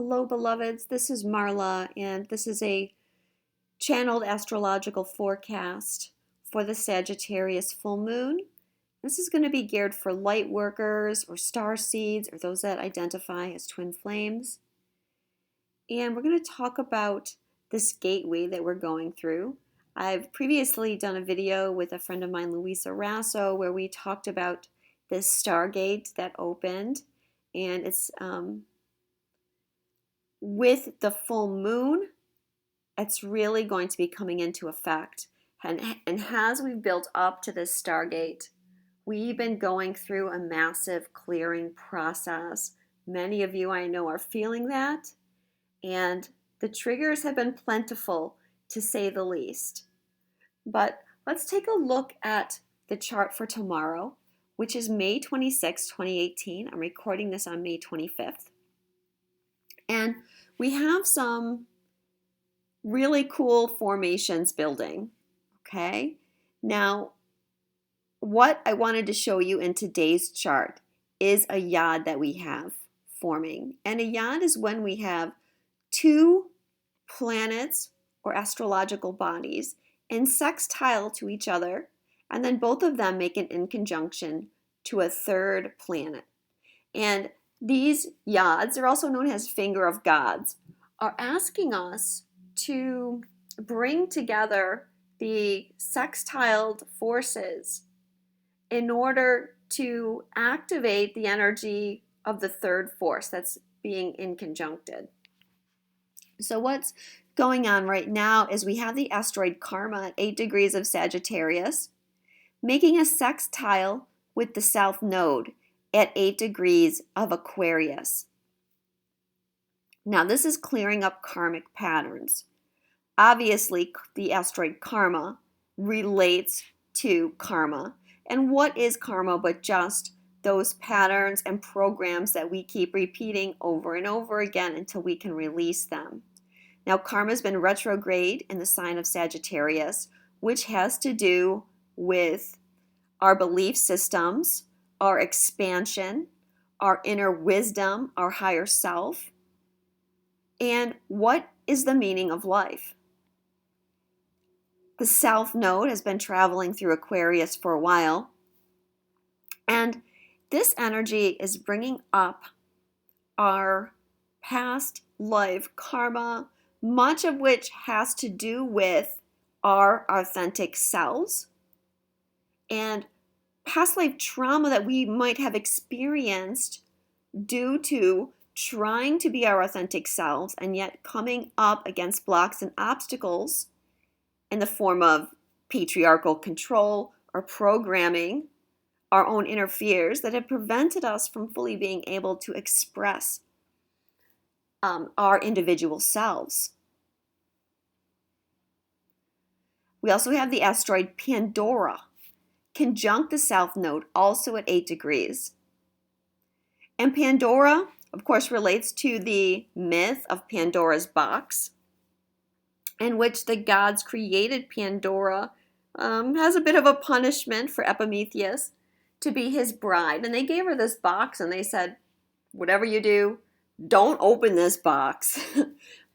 Hello, beloveds. This is Marla, and this is a channeled astrological forecast for the Sagittarius Full Moon. This is going to be geared for light workers or star seeds or those that identify as twin flames. And we're going to talk about this gateway that we're going through. I've previously done a video with a friend of mine, Luisa Rasso, where we talked about this stargate that opened, and it's with the full moon, it's really going to be coming into effect. And as we've built up to this stargate, we've been going through a massive clearing process. Many of you I know are feeling that, and the triggers have been plentiful, to say the least. But let's take a look at the chart for tomorrow, which is May 26, 2018. I'm recording this on May 25th. And we have some really cool formations building, okay? Now, what I wanted to show you in today's chart is a yod that we have forming. And a yod is when we have two planets or astrological bodies in sextile to each other, and then both of them make an inconjunction to a third planet. And these yods, are also known as finger of gods, are asking us to bring together the sextiled forces in order to activate the energy of the third force that's being inconjuncted. So what's going on right now is we have the asteroid Karma at 8 degrees of Sagittarius, making a sextile with the south node at 8 degrees of Aquarius. Now, this is clearing up karmic patterns. Obviously, the asteroid Karma relates to karma. And what is karma but just those patterns and programs that we keep repeating over and over again until we can release them? Now, karma has been retrograde in the sign of Sagittarius, which has to do with our belief systems, our expansion, our inner wisdom, our higher self, and what is the meaning of life. The south node has been traveling through Aquarius for a while, and this energy is bringing up our past life karma, much of which has to do with our authentic selves and past life trauma that we might have experienced due to trying to be our authentic selves and yet coming up against blocks and obstacles in the form of patriarchal control or programming, our own inner fears that have prevented us from fully being able to express our individual selves. We also have the asteroid Pandora conjunct the south node, also at 8 degrees. And Pandora, of course, relates to the myth of Pandora's box, in which the gods created Pandora as a bit of a punishment for Epimetheus to be his bride. And they gave her this box and they said, whatever you do, don't open this box.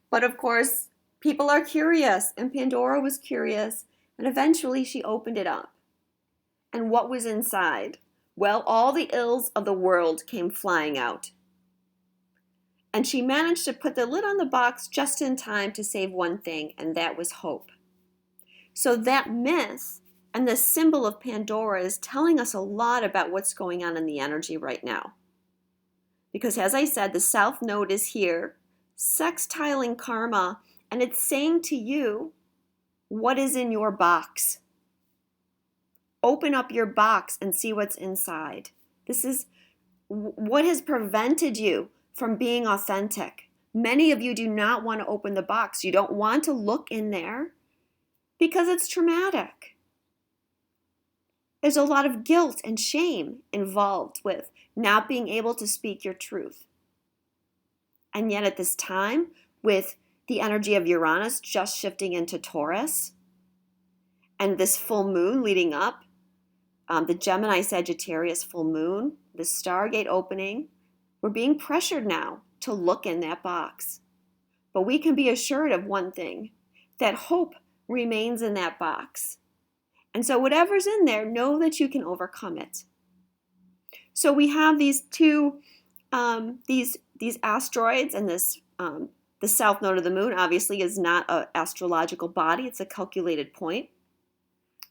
But of course, people are curious, and Pandora was curious, and eventually she opened it up. And what was inside? Well, all the ills of the world came flying out. And she managed to put the lid on the box just in time to save one thing, and that was hope. So that myth and the symbol of Pandora is telling us a lot about what's going on in the energy right now. Because as I said, the south node is here, sextiling karma, and it's saying to you, what is in your box? Open up your box and see what's inside. This is what has prevented you from being authentic. Many of you do not want to open the box. You don't want to look in there because it's traumatic. There's a lot of guilt and shame involved with not being able to speak your truth. And yet at this time, with the energy of Uranus just shifting into Taurus, and this full moon leading up, the Gemini Sagittarius full moon, the stargate opening, we're being pressured now to look in that box. But we can be assured of one thing, that hope remains in that box. And so whatever's in there, know that you can overcome it. So we have these two, these asteroids, and this the south node of the moon obviously is not an astrological body, it's a calculated point.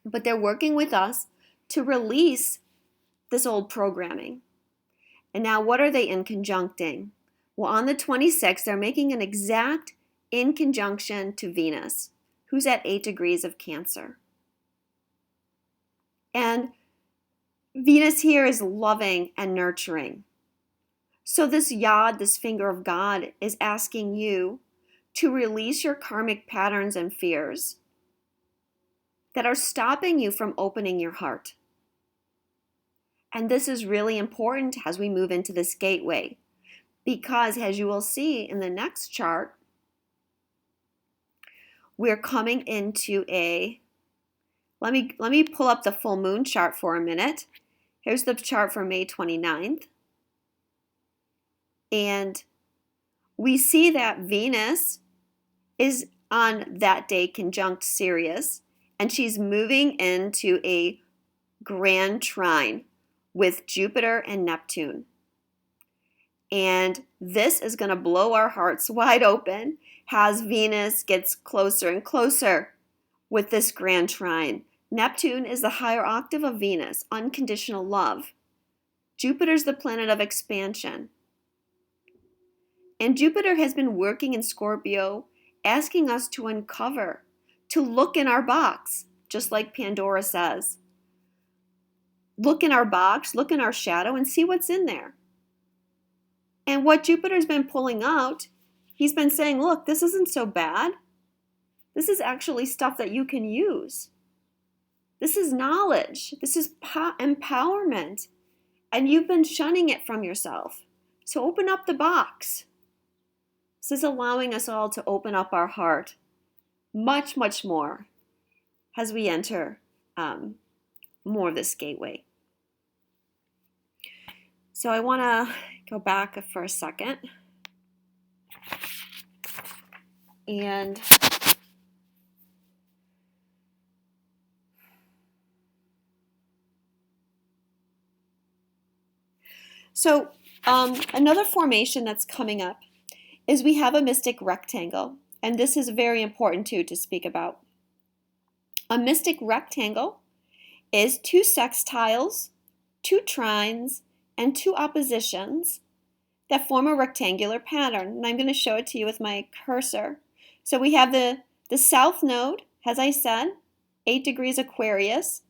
But they're working with us to release this old programming. And now what are they in conjuncting? Well, on the 26th, they're making an exact in conjunction to Venus, who's at 8 degrees of Cancer. And Venus here is loving and nurturing. So this yod, this finger of God, is asking you to release your karmic patterns and fears that are stopping you from opening your heart. And this is really important as we move into this gateway, because as you will see in the next chart, we're coming into a, let me pull up the full moon chart for a minute. Here's the chart for May 29th. And we see that Venus is on that day conjunct Sirius, and she's moving into a grand trine with Jupiter and Neptune. And this is going to blow our hearts wide open as Venus gets closer and closer with this grand trine. Neptune is the higher octave of Venus, unconditional love. Jupiter's the planet of expansion. And Jupiter has been working in Scorpio, asking us to uncover, to look in our box, just like Pandora says. Look in our box, look in our shadow, and see what's in there. And what Jupiter's been pulling out, he's been saying, look, this isn't so bad. This is actually stuff that you can use. This is knowledge. This is empowerment. And you've been shunning it from yourself. So open up the box. This is allowing us all to open up our heart much, much more as we enter more of this gateway. So I want to go back for a second. And so another formation that's coming up is we have a mystic rectangle. And this is very important too to speak about. A mystic rectangle is 2 sextiles, 2 trines, and 2 oppositions that form a rectangular pattern. And I'm going to show it to you with my cursor. So we have the south node, as I said, 8 degrees Aquarius,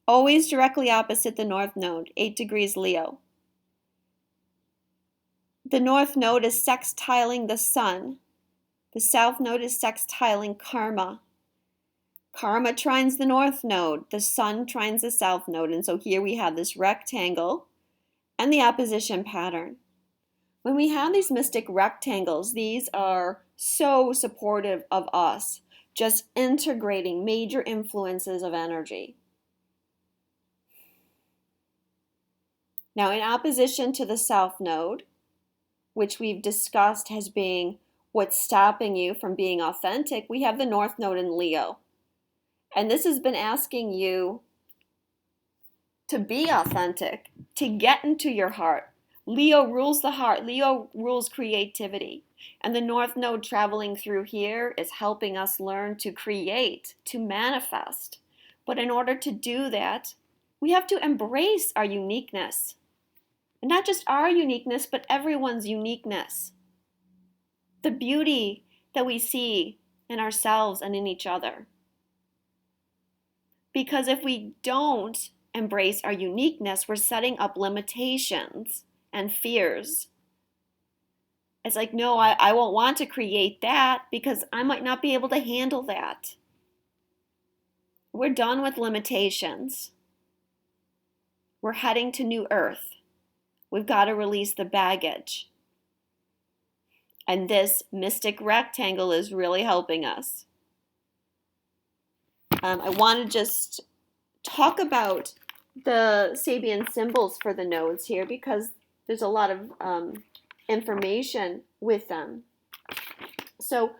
always directly opposite the north node, 8 degrees Leo. The north node is sextiling the sun. The south node is sextiling karma. Karma trines the north node. The sun trines the south node. And so here we have this rectangle and the opposition pattern. When we have these mystic rectangles, these are so supportive of us, just integrating major influences of energy. Now, in opposition to the south node, which we've discussed as being what's stopping you from being authentic, we have the north node in Leo. And this has been asking you to be authentic, to get into your heart. Leo rules the heart. Leo rules creativity. And the north node traveling through here is helping us learn to create, to manifest. But in order to do that, we have to embrace our uniqueness. And not just our uniqueness, but everyone's uniqueness. The beauty that we see in ourselves and in each other. Because if we don't embrace our uniqueness, we're setting up limitations and fears. It's like, no, I won't want to create that because I might not be able to handle that. We're done with limitations. We're heading to new earth. We've got to release the baggage. And this mystic rectangle is really helping us. I want to just talk about the Sabian symbols for the nodes here because there's a lot of information with them. So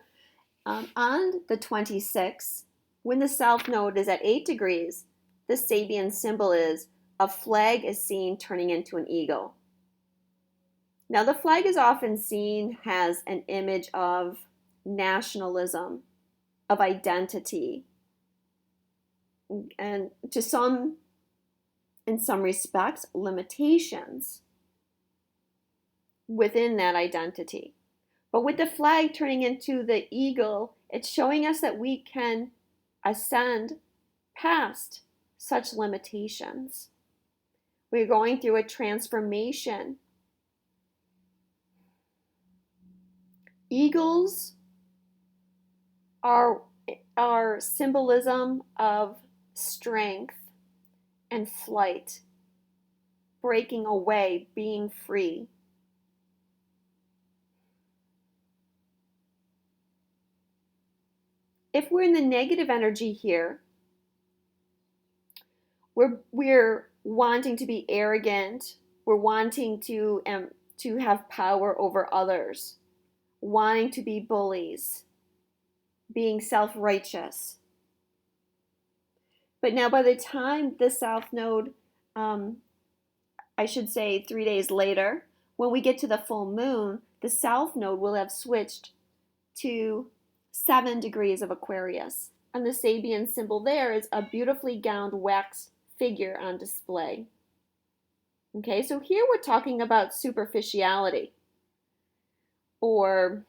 on the 26th, when the South Node is at 8 degrees, the Sabian symbol is a flag is seen turning into an eagle. Now, the flag is often seen as an image of nationalism, of identity, and in some respects, limitations within that identity. But with the flag turning into the eagle, it's showing us that we can ascend past such limitations. We're going through a transformation. Eagles are symbolism of strength and flight, breaking away, being free. If we're in the negative energy here, we're wanting to be arrogant, we're wanting to have power over others, wanting to be bullies, being self-righteous. But now by the time the South Node, I should say 3 days later, when we get to the full moon, the South Node will have switched to 7 degrees of Aquarius. And the Sabian symbol there is a beautifully gowned wax figure on display. Okay, so here we're talking about superficiality or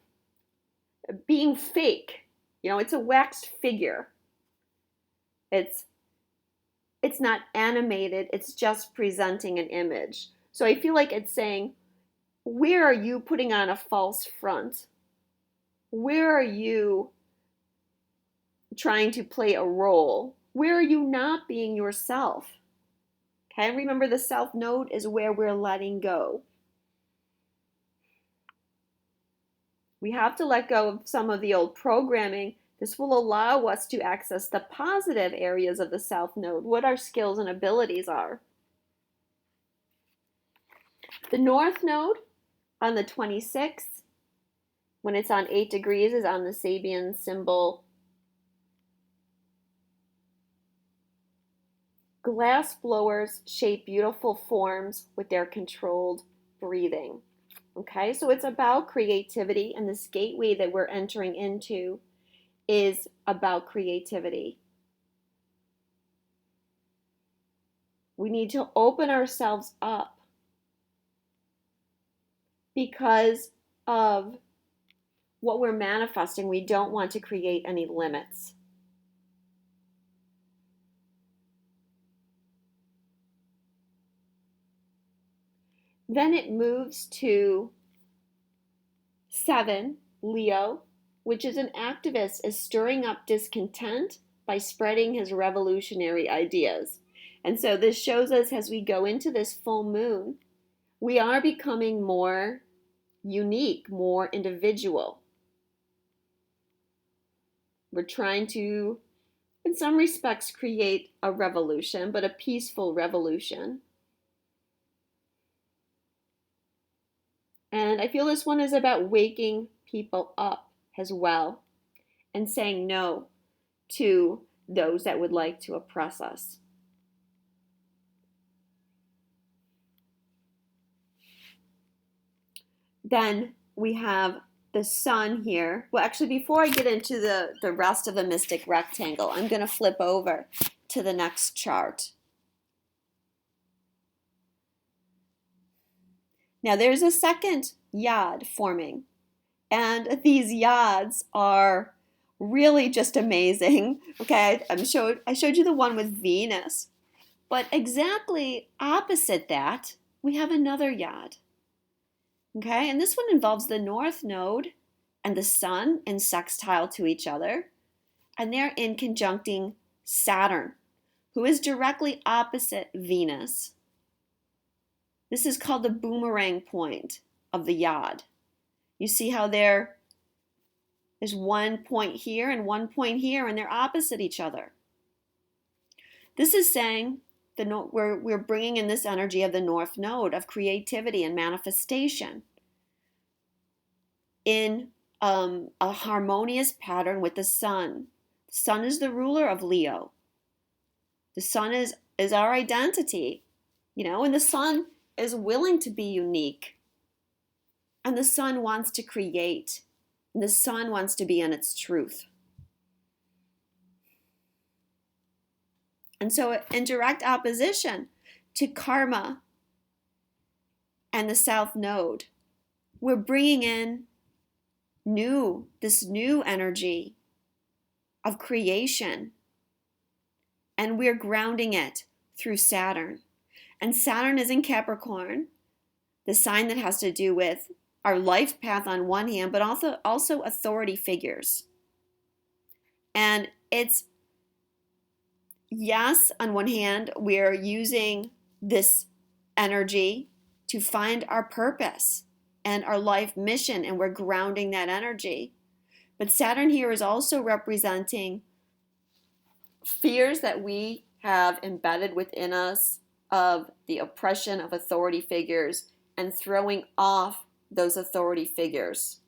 being fake. You know, it's a waxed figure. It's not animated, it's just presenting an image. So I feel like it's saying, where are you putting on a false front? Where are you trying to play a role? Where are you not being yourself? Okay, remember the South Node is where we're letting go. We have to let go of some of the old programming. This will allow us to access the positive areas of the South Node, what our skills and abilities are. The North Node on the 26th, when it's on 8 degrees, is on the Sabian symbol. Glass blowers shape beautiful forms with their controlled breathing. Okay, so it's about creativity, and this gateway that we're entering into is about creativity. We need to open ourselves up because of what we're manifesting. We don't want to create any limits. Then it moves to 7, Leo, which is an activist, is stirring up discontent by spreading his revolutionary ideas. And so this shows us as we go into this full moon, we are becoming more unique, more individual. We're trying to, in some respects, create a revolution, but a peaceful revolution. And I feel this one is about waking people up as well and saying no to those that would like to oppress us. Then we have the sun here. Well, actually, before I get into the rest of the mystic rectangle, I'm going to flip over to the next chart. Now there's a second yod forming, and these yods are really just amazing. Okay, I showed you the one with Venus, but exactly opposite that, we have another yod. Okay, and this one involves the North Node and the Sun in sextile to each other, and they're in conjuncting Saturn, who is directly opposite Venus. This is called the boomerang point of the yod. You see how there is one point here and one point here, and they're opposite each other. This is saying we're bringing in this energy of the North Node of creativity and manifestation. in a harmonious pattern with the sun. The sun is the ruler of Leo. The sun is our identity, and the sun is willing to be unique. And the sun wants to create. And the sun wants to be in its truth. And so in direct opposition to karma and the South Node, we're bringing in this new energy of creation. And we're grounding it through Saturn. And Saturn is in Capricorn, the sign that has to do with our life path on one hand, but also authority figures. And it's, yes, on one hand, we're using this energy to find our purpose and our life mission, and we're grounding that energy. But Saturn here is also representing fears that we have embedded within us of the oppression of authority figures and throwing off those authority figures.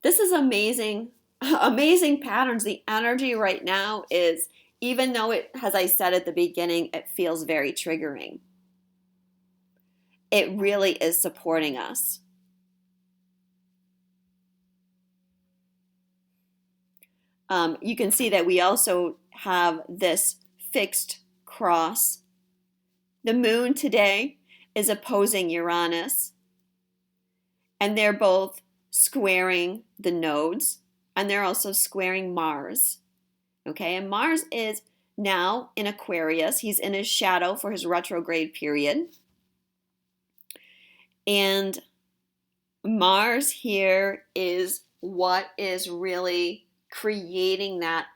This is amazing patterns. The energy right now is, even though it, as I said at the beginning, it feels very triggering, it really is supporting us. You can see that we also have this fixed cross. The moon today is opposing Uranus, and they're both squaring the nodes, and they're also squaring Mars. Okay, and Mars is now in Aquarius. He's in his shadow for his retrograde period. And Mars here is what is really creating that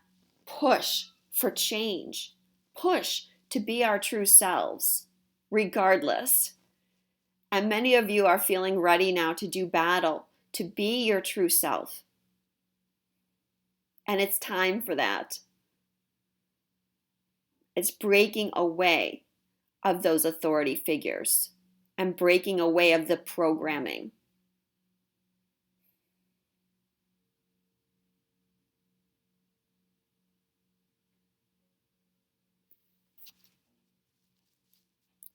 push for change, push to be our true selves, regardless. And many of you are feeling ready now to do battle, to be your true self. And it's time for that. It's breaking away of those authority figures and breaking away of the programming.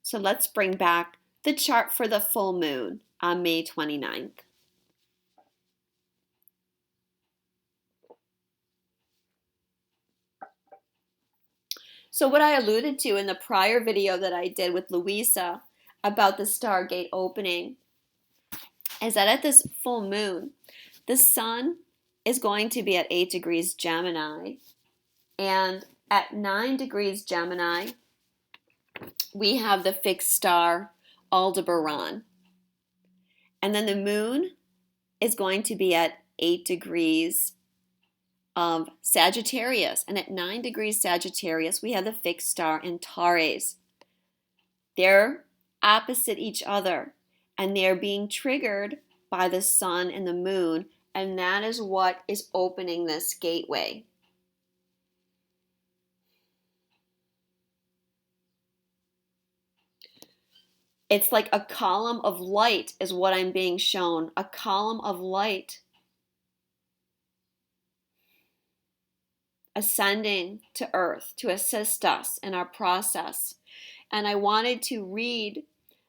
So let's bring back the chart for the full moon on May 29th. So what I alluded to in the prior video that I did with Louisa about the Stargate opening is that at this full moon, the sun is going to be at 8 degrees Gemini, and at 9 degrees Gemini, we have the fixed star Aldebaran. And then the moon is going to be at 8 degrees of Sagittarius. And at 9 degrees Sagittarius, we have the fixed star Taurus. They're opposite each other, and they're being triggered by the sun and the moon, and that is what is opening this gateway. It's like a column of light is what I'm being shown, a column of light ascending to Earth to assist us in our process. And I wanted to read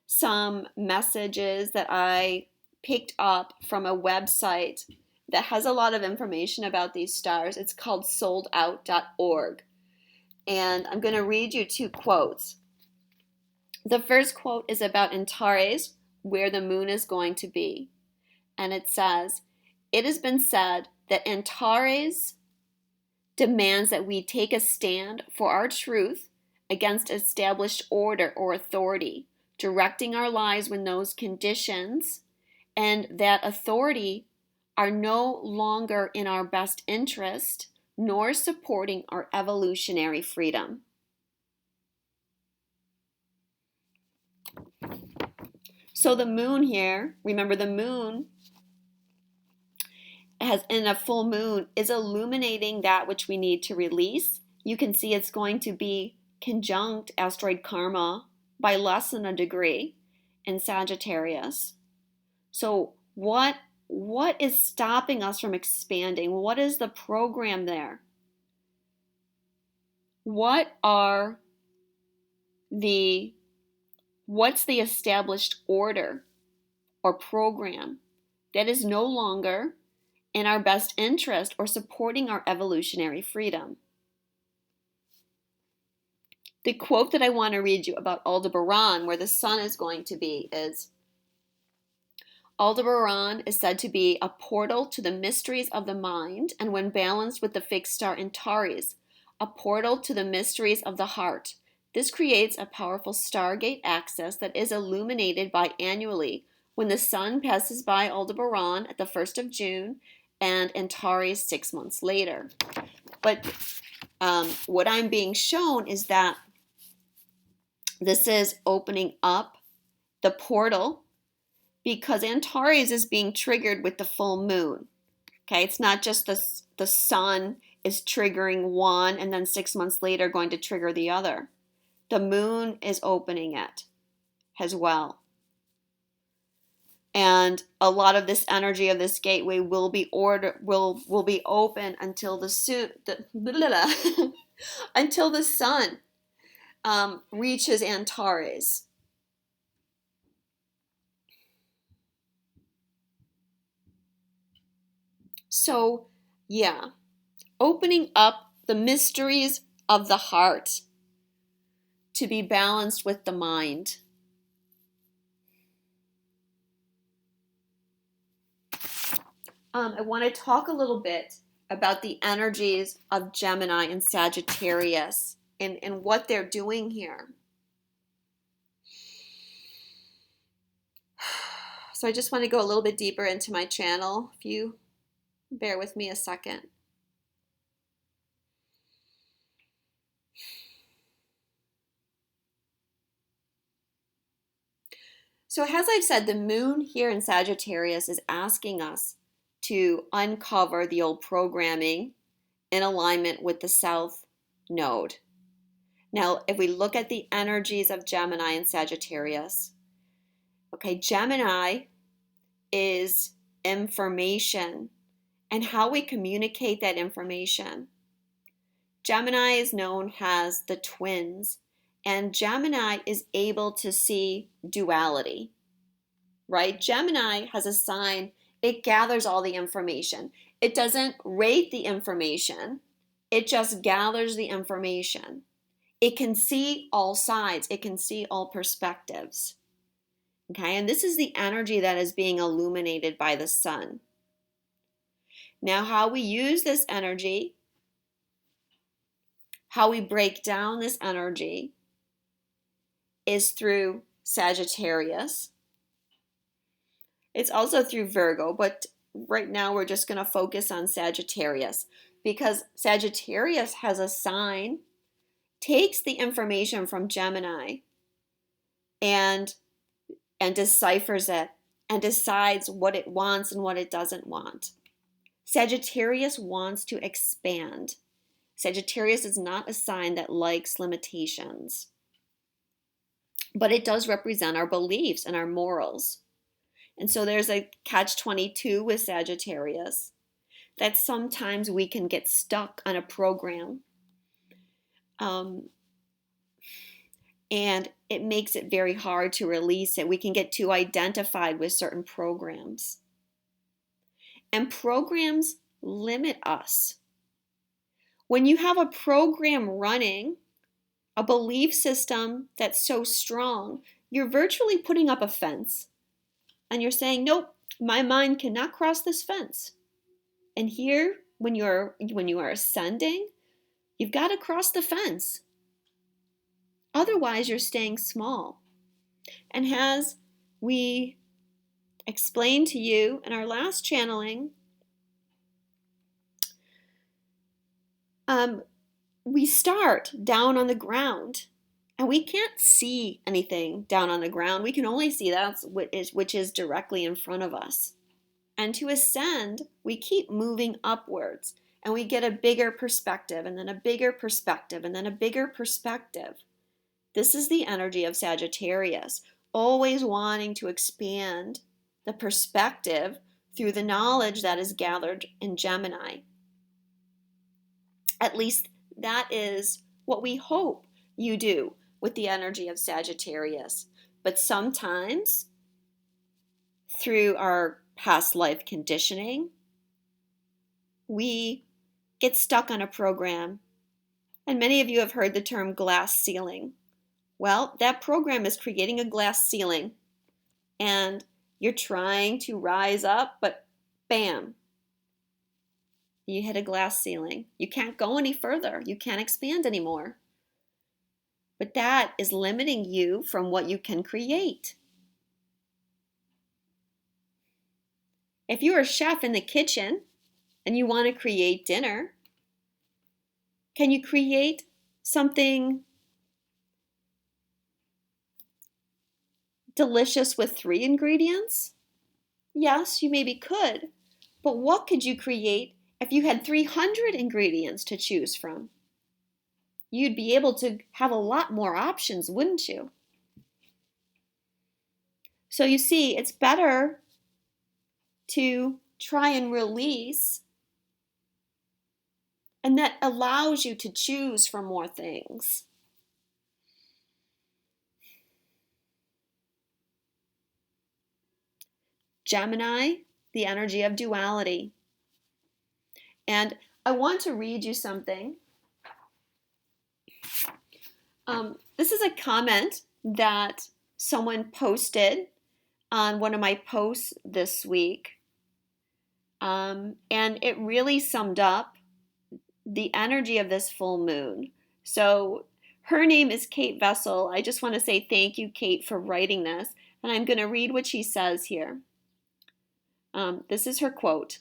some messages that I picked up from a website that has a lot of information about these stars. It's called soldout.org. And I'm going to read you 2 quotes. The first quote is about Antares, where the moon is going to be. And it says, "It has been said that Antares demands that we take a stand for our truth against established order or authority, directing our lives when those conditions and that authority are no longer in our best interest, nor supporting our evolutionary freedom." So the moon here, remember the moon has in a full moon is illuminating that which we need to release. You can see it's going to be conjunct asteroid karma by less than a degree. in Sagittarius. So what is stopping us from expanding? What is the program there? What's the established order or program that is no longer in our best interest or supporting our evolutionary freedom? The quote that I want to read you about Aldebaran, where the sun is going to be, is Aldebaran is said to be a portal to the mysteries of the mind, and when balanced with the fixed star in Taurus, a portal to the mysteries of the heart. This creates a powerful stargate access that is illuminated biannually when the sun passes by Aldebaran at the 1st of June and in Taurus 6 months later. But what I'm being shown is that this is opening up the portal because Antares is being triggered with the full moon. Okay, it's not just the sun is triggering one and then 6 months later going to trigger the other. The moon is opening it as well. And a lot of this energy of this gateway will be open until until the sun reaches Antares. So, yeah, opening up the mysteries of the heart to be balanced with the mind. I want to talk a little bit about the energies of Gemini and Sagittarius and what they're doing here. So I just want to go a little bit deeper into my channel, if you bear with me a second. So as I've said, the moon here in Sagittarius is asking us to uncover the old programming in alignment with the South Node. Now, if we look at the energies of Gemini and Sagittarius, okay, Gemini is information and how we communicate that information. Gemini is known as the twins, and Gemini is able to see duality, right? Gemini has a sign, it gathers all the information. It doesn't rate the information, it just gathers the information. It can see all sides, it can see all perspectives. Okay, and this is the energy that is being illuminated by the sun. Now, how we use this energy, how we break down this energy, is through Sagittarius. It's also through Virgo, but right now we're just going to focus on Sagittarius because Sagittarius has a sign, takes the information from Gemini and deciphers it and decides what it wants and what it doesn't want. Sagittarius wants to expand. Sagittarius is not a sign that likes limitations, but it does represent our beliefs and our morals. And so there's a catch-22 with Sagittarius that sometimes we can get stuck on a program. And it makes it very hard to release it. We can get too identified with certain programs. And programs limit us. When you have a program running, a belief system that's so strong, you're virtually putting up a fence. And you're saying, nope, my mind cannot cross this fence. And here, when you are ascending, you've got to cross the fence. Otherwise, you're staying small. And as we explained to you in our last channeling, we start down on the ground. And we can't see anything down on the ground. We can only see that which is directly in front of us. And to ascend, we keep moving upwards. And we get a bigger perspective, and then a bigger perspective, and then a bigger perspective. This is the energy of Sagittarius. always wanting to expand the perspective through the knowledge that is gathered in Gemini. At least that is what we hope you do with the energy of Sagittarius. But sometimes, through our past life conditioning, we get stuck on a program. And many of you have heard the term glass ceiling. Well, that program is creating a glass ceiling, and you're trying to rise up, but bam, you hit a glass ceiling. You can't go any further. You can't expand anymore. But that is limiting you from what you can create. If you're a chef in the kitchen and you want to create dinner, can you create something delicious with 3 ingredients? Yes, you maybe could. But what could you create if you had 300 ingredients to choose from? You'd be able to have a lot more options, wouldn't you? So you see, it's better to try and release, and that allows you to choose from more things. Gemini, the energy of duality. And I want to read you something. This is a comment that someone posted on one of my posts this week. And it really summed up the energy of this full moon. So her name is Kate Vessel. I just want to say thank you, Kate, for writing this. And I'm going to read what she says here. This is her quote.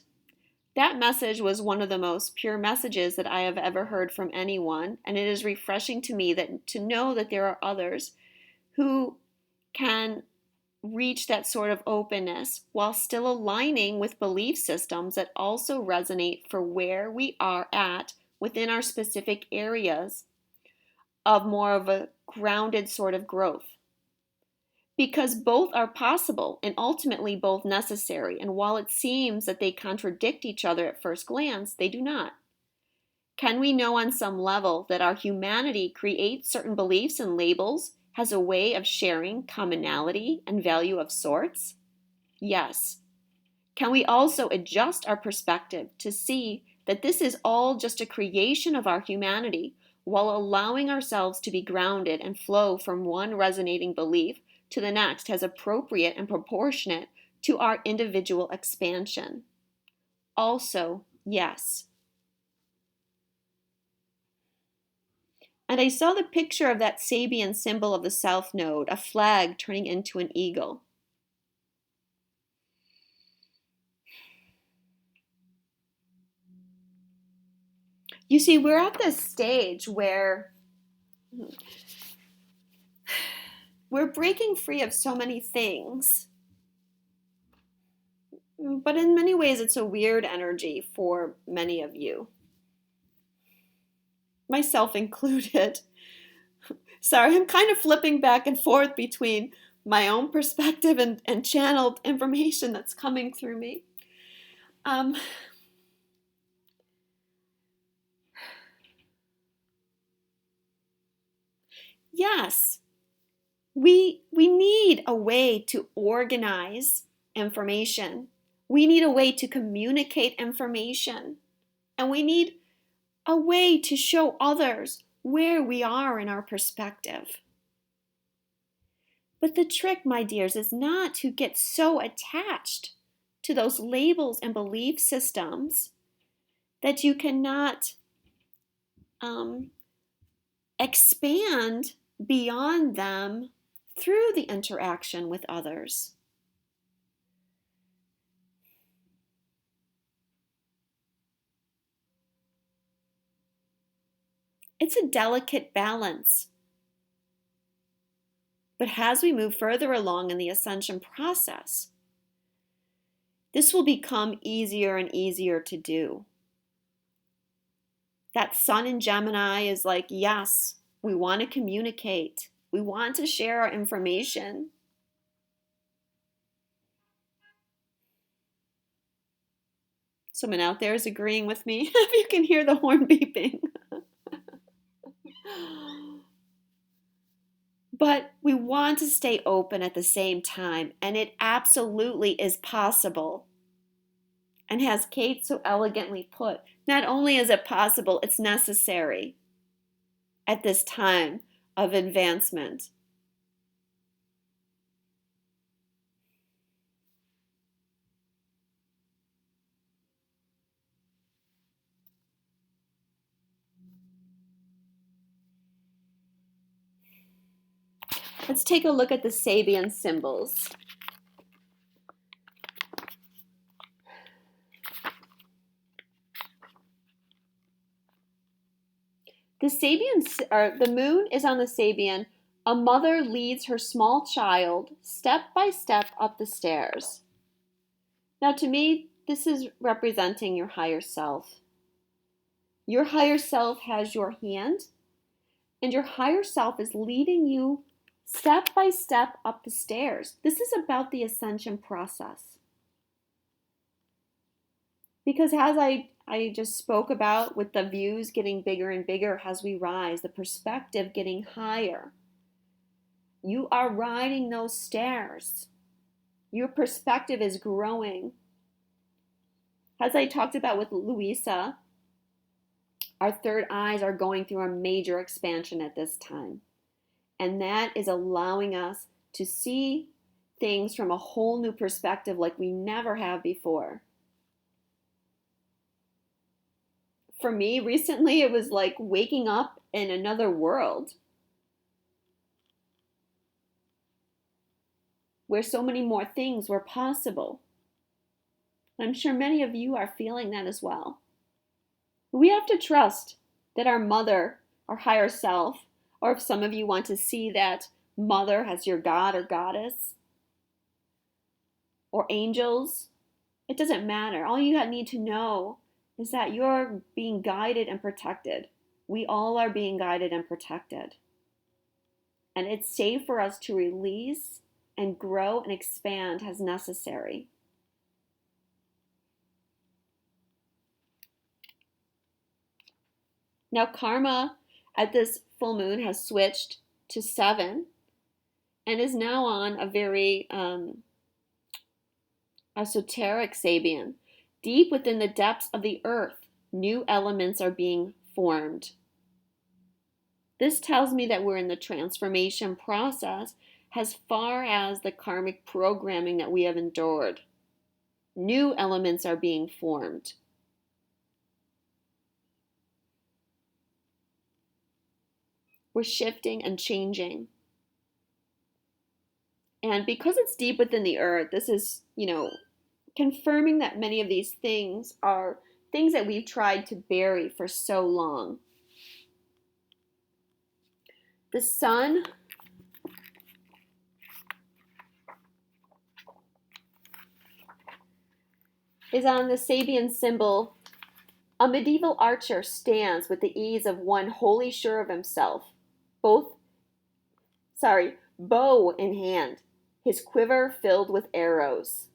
That message was one of the most pure messages that I have ever heard from anyone, and it is refreshing to me to know that there are others who can reach that sort of openness while still aligning with belief systems that also resonate for where we are at within our specific areas of more of a grounded sort of growth. Because both are possible and ultimately both necessary, and while it seems that they contradict each other at first glance, they do not. Can we know on some level that our humanity creates certain beliefs and labels, has a way of sharing commonality and value of sorts? Yes. Can we also adjust our perspective to see that this is all just a creation of our humanity, while allowing ourselves to be grounded and flow from one resonating belief to the next as appropriate and proportionate to our individual expansion? Also, yes. And I saw the picture of that Sabian symbol of the South Node, a flag turning into an eagle. You see, we're at this stage where we're breaking free of so many things. But in many ways, it's a weird energy for many of you, myself included. Sorry, I'm kind of flipping back and forth between my own perspective and channeled information that's coming through me. Yes, we need a way to organize information. We need a way to communicate information. And we need a way to show others where we are in our perspective. But the trick, my dears, is not to get so attached to those labels and belief systems that you cannot expand beyond them through the interaction with others. It's a delicate balance. But as we move further along in the ascension process, this will become easier and easier to do. That sun in Gemini is like, yes, we want to communicate. We want to share our information. Someone out there is agreeing with me. If you can hear the horn beeping. But we want to stay open at the same time, and it absolutely is possible. And as Kate so elegantly put, not only is it possible, it's necessary at this time of advancement. Let's take a look at the Sabian symbols. The moon is on the Sabian. A mother leads her small child step by step up the stairs. Now, to me, this is representing your higher self. Your higher self has your hand, and your higher self is leading you step by step up the stairs. This is about the ascension process. Because as I just spoke about, with the views getting bigger and bigger as we rise, the perspective getting higher, you are riding those stairs. Your perspective is growing. As I talked about with Louisa, our third eyes are going through a major expansion at this time. And that is allowing us to see things from a whole new perspective like we never have before. For me, recently, it was like waking up in another world where so many more things were possible. I'm sure many of you are feeling that as well. We have to trust that our mother, our higher self, or if some of you want to see that mother as your god or goddess, or angels, it doesn't matter. All you need to know is that you're being guided and protected. We all are being guided and protected. And it's safe for us to release and grow and expand as necessary. Now, karma at this full moon has switched to 7 and is now on a very esoteric Sabian. Deep within the depths of the earth, new elements are being formed. This tells me that we're in the transformation process as far as the karmic programming that we have endured. New elements are being formed. We're shifting and changing. And because it's deep within the earth, this is, confirming that many of these things are things that we've tried to bury for so long. The sun is on the Sabian symbol. A medieval archer stands with the ease of one wholly sure of himself, bow in hand, his quiver filled with arrows.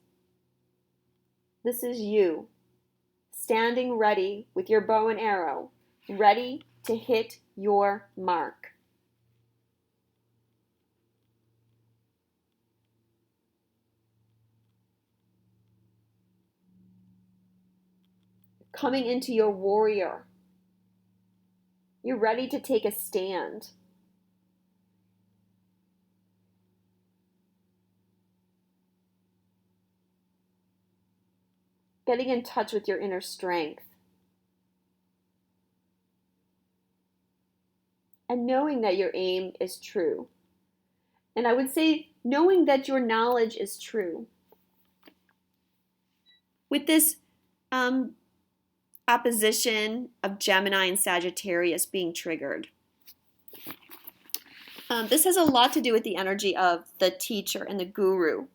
This is you, standing ready with your bow and arrow, ready to hit your mark. Coming into your warrior. You're ready to take a stand. Getting in touch with your inner strength. And knowing that your aim is true. And I would say knowing that your knowledge is true. With this opposition of Gemini and Sagittarius being triggered. This has a lot to do with the energy of the teacher and the guru.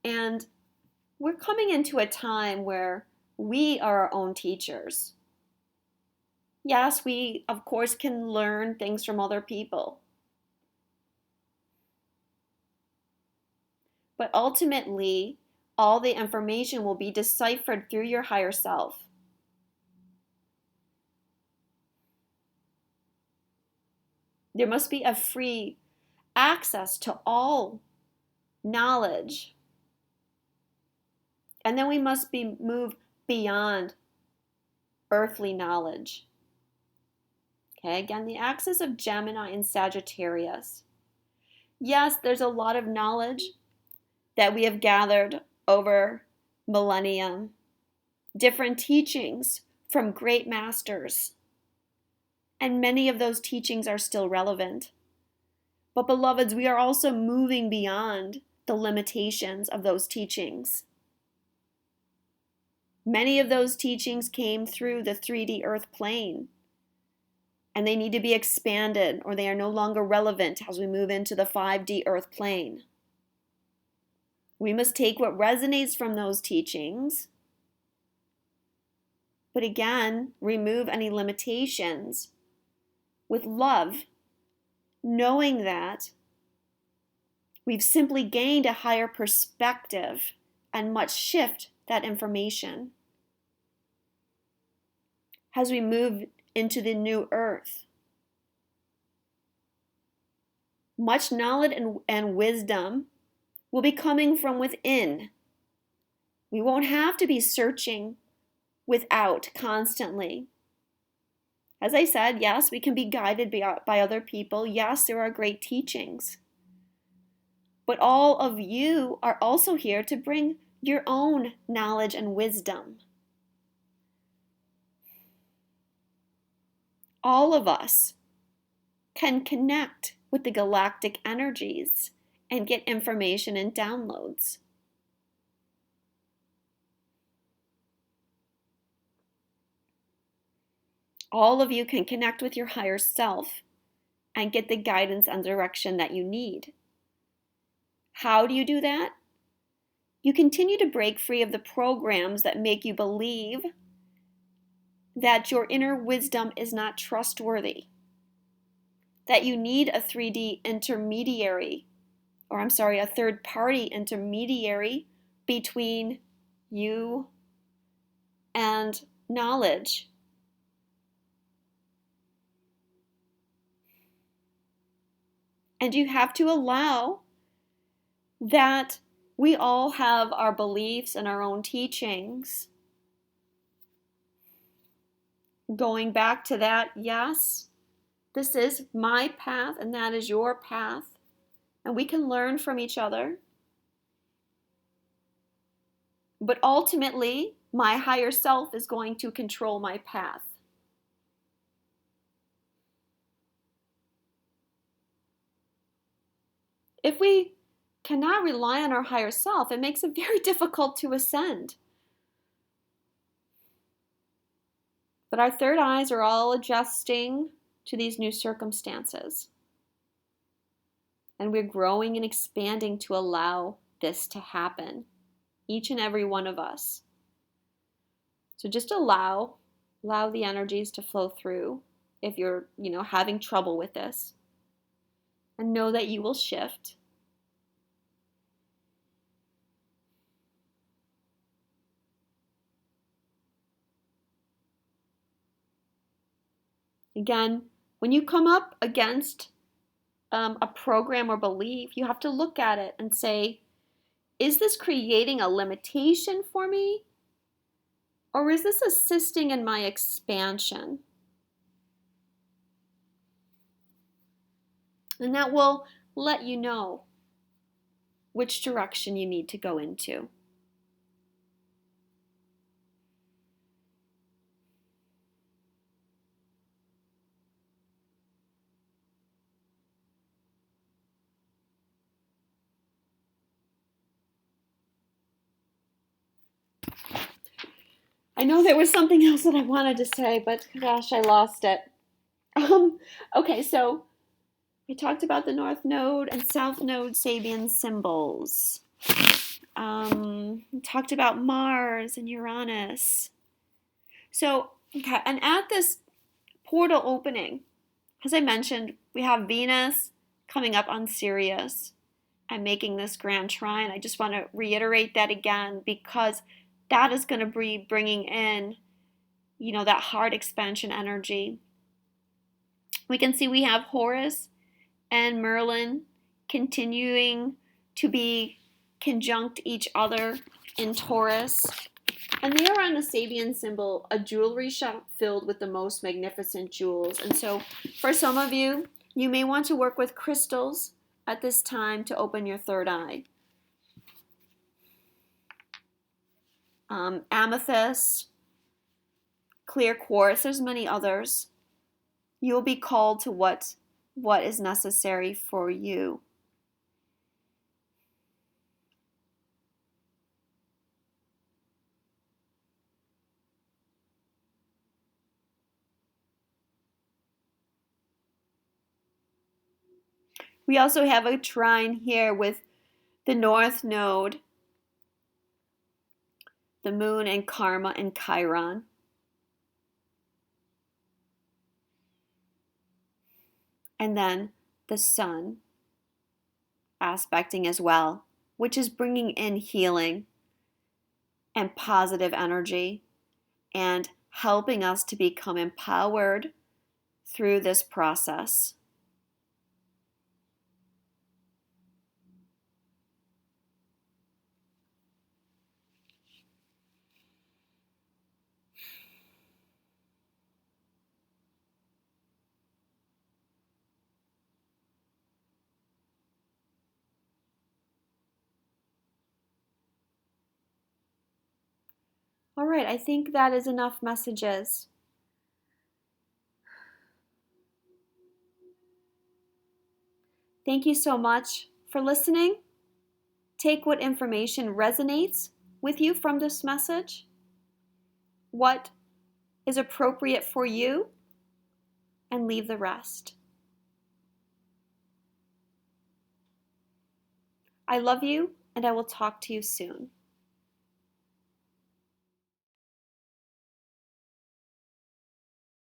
And we're coming into a time where we are our own teachers. Yes, we, of course, can learn things from other people. But ultimately, all the information will be deciphered through your higher self. There must be a free access to all knowledge. And then we must be moved beyond earthly knowledge. Okay, again, the axis of Gemini and Sagittarius. Yes, there's a lot of knowledge that we have gathered over millennium, different teachings from great masters, and many of those teachings are still relevant. But beloveds, we are also moving beyond the limitations of those teachings. Many of those teachings came through the 3D earth plane, and they need to be expanded, or they are no longer relevant as we move into the 5D earth plane. We must take what resonates from those teachings, but again, remove any limitations with love, knowing that we've simply gained a higher perspective and must shift that information as we move into the new earth. Much knowledge and wisdom will be coming from within. We won't have to be searching without constantly. As I said, yes, we can be guided by other people. Yes, there are great teachings. But all of you are also here to bring your own knowledge and wisdom. All of us can connect with the galactic energies and get information and downloads. All of you can connect with your higher self and get the guidance and direction that you need. How do you do that? You continue to break free of the programs that make you believe that your inner wisdom is not trustworthy, that you need a 3D intermediary, a third-party intermediary between you and knowledge. And you have to allow that we all have our beliefs and our own teachings. Going back to that, yes, this is my path and that is your path. And we can learn from each other. But ultimately, my higher self is going to control my path. If we cannot rely on our higher self, it makes it very difficult to ascend. But our third eyes are all adjusting to these new circumstances. And we're growing and expanding to allow this to happen, each and every one of us. So just allow the energies to flow through if you're, having trouble with this. And know that you will shift. Again, when you come up against a program or belief, you have to look at it and say, is this creating a limitation for me? Or is this assisting in my expansion? And that will let you know which direction you need to go into. I know there was something else that I wanted to say, but gosh, I lost it. Okay, so we talked about the North Node and South Node Sabian symbols. We talked about Mars and Uranus. So, okay, and at this portal opening, as I mentioned, we have Venus coming up on Sirius. and making this grand trine. I just want to reiterate that again because that is going to be bringing in, that heart expansion energy. We can see we have Horus and Merlin continuing to be conjunct each other in Taurus. And they are on a Sabian symbol, a jewelry shop filled with the most magnificent jewels. And so for some of you, you may want to work with crystals at this time to open your third eye. Amethyst, clear quartz, there's many others. You'll be called to what is necessary for you. We also have a trine here with the North Node, the Moon and Karma and Chiron. And then the Sun aspecting as well, which is bringing in healing and positive energy and helping us to become empowered through this process. All right, I think that is enough messages. Thank you so much for listening. Take what information resonates with you from this message, what is appropriate for you, and leave the rest. I love you, and I will talk to you soon.